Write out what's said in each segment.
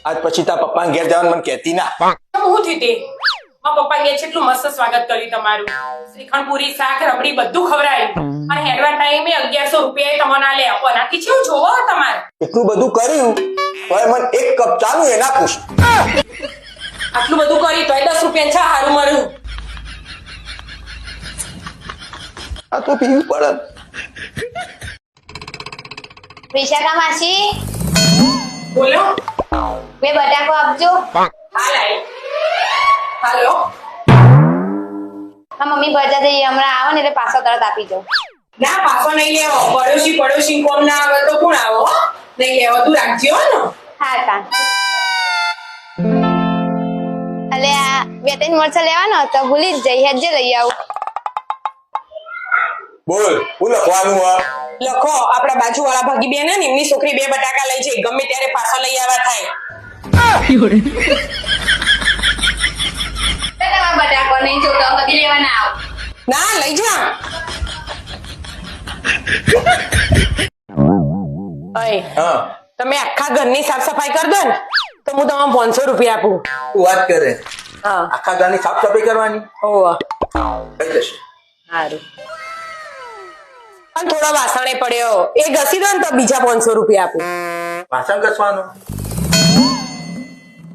આજ પછી તારા પપ્પાને ઘેર જવાનું મને કહેતી ના. હું થયું તે મારા પપ્પા કે કેટલું મસ્ત સ્વાગત કર્યું તમારું. શ્રીખંડ પૂરી શાક રબડી બધું ખવડાવ્યું અને હેડવા ટાઈમે 1100 રૂપિયા તમને આલે આપો. આનાથી કેવું જોવો તમારે? એટલું બધું કર્યું તોય મને એક કપ ચાલુ એ ના પૂછ. આટલું બધું કર્યું તોય 10 રૂપિયા ચા હારું મળ્યું. આ તો પીવું પડે. વિશાખા માસી બોલો. બે બટાકો આપજો. હાલ આઈ. હાલો. મમ્મી બજાર જઈએ હમણાં આવો ને એટલે પાછો તરત આપી જાઉં. ના પાછો નહીં લેવો. પડોશી કોમ ના આવે તો કોણ આવો? નહીં લેવો તું રાખજો ને. હા તા અલે આ 2-3 મરચાં લેવાનો તો ભૂલી જ જઈ હેજે લઈ આવું. બોલ હું લખવાનું આ લખો આપડા બાજુ વાળા ભાગી બેન ને એમની છોકરી 2 બટાકા લઈ જાય ગમે ત્યારે પાછા લઈ આવવા થાય. તમારા બટાકો નહીં જોતો કદી લેવા ના આવ. ના લઈ જા. ઓય હા તમે આખા ઘરની સાફ સફાઈ કરી દો ને તો હું તમને 500 રૂપિયા આપું. તું વાત કરે. હા આખા ઘરની સાફ સફાઈ કરવાની ઓવા થઈ જશે. સારું. અને થોડો વાસણે પડ્યો એ ઘસી દો ને તો બીજા 500 રૂપિયા આપું. વાસણ ઘસવાનું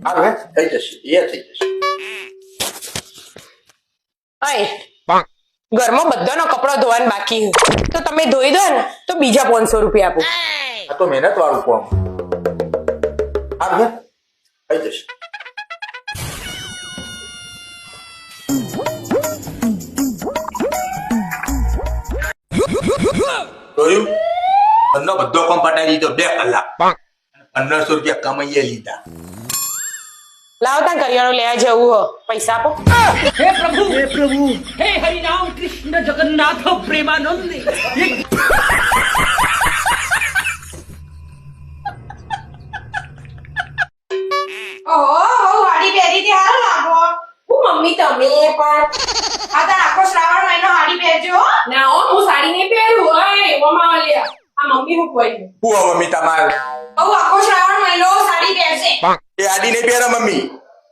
હા થઈ જશે એ થઈ જશે. ઓય ઘરમાં બધાનો કપડો ધોવાનું બાકી તો તમે ધોઈ દો ને તો બીજા 500 રૂપિયા આપું. આ તો મહેનત વાળું કામ. હા થઈ જશે. જોયું બંને બધો કામ પટાઈ દીધો 2 કલાક 1500 રૂપિયા કમાઈએ લીધા. લાવતા કરિયાણું લેવા જવું હો પૈસા આપો. हे प्रभु हे हरिनाम कृष्ण जगन्नाथ प्रेमानंद ये ઓહો બહુ હાડી પહેરી હતી હારો લાગો. હું મમ્મી તમે પણ આ તાર આખો શ્રાવણ મહિનો હાડી પહેરજો. ના હો હું સાડી નહીં પહેરું. ઓય ઓમા વાલિયા આ મમ્મી હું કોઈ હું મમ્મી તમારે બહુ આખો શ્રાવણ મહિનો સાડી પહેરશે. એ આડી નહીં પહેરે મમ્મી.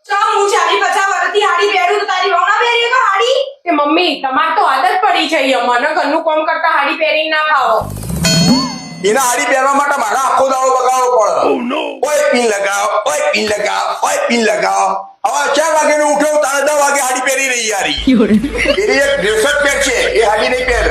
ચમ હું 40-50 વર્ષથી હાડી પહેરું તો તારી વહુ ના પહેરી તો હાડી? એ મમ્મી તમાર તો આદત પડી છે મને ઘરનું કામ કરતા હાડી પહેરી ના ફાવો. એના હાડી પહેરવા માટે મારા આખો દાડો બગાડવો પડે. ઓય પિન લગાવ ઓય પિન લગાવ ઓય પિન લગાવ. હવે 4 વાગે નું ઉઠ્યો તારે 10 વાગે હાડી પહેરી રહી યારી. એની એક ડ્રેસ જ પહેર છે એ હાડી નહીં પહેર.